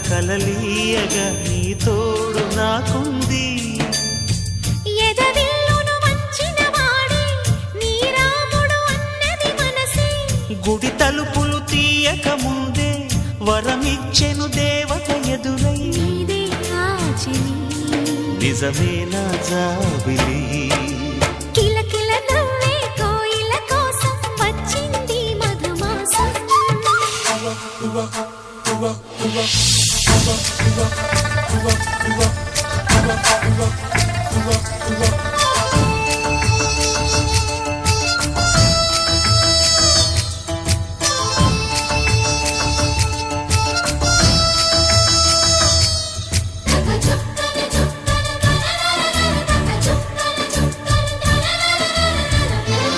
కలలీయగా నీ తోడు నాకుంది. ఎదవిల్లును వంచిన వాడే నీ రాముడు అన్నది మనసే. గుడి తలుపులు తీయక ముందే వరమిచ్చెను దేవత ఎదురై. నీదే ఆచని నిజమేనా జాబిలి కిలకిల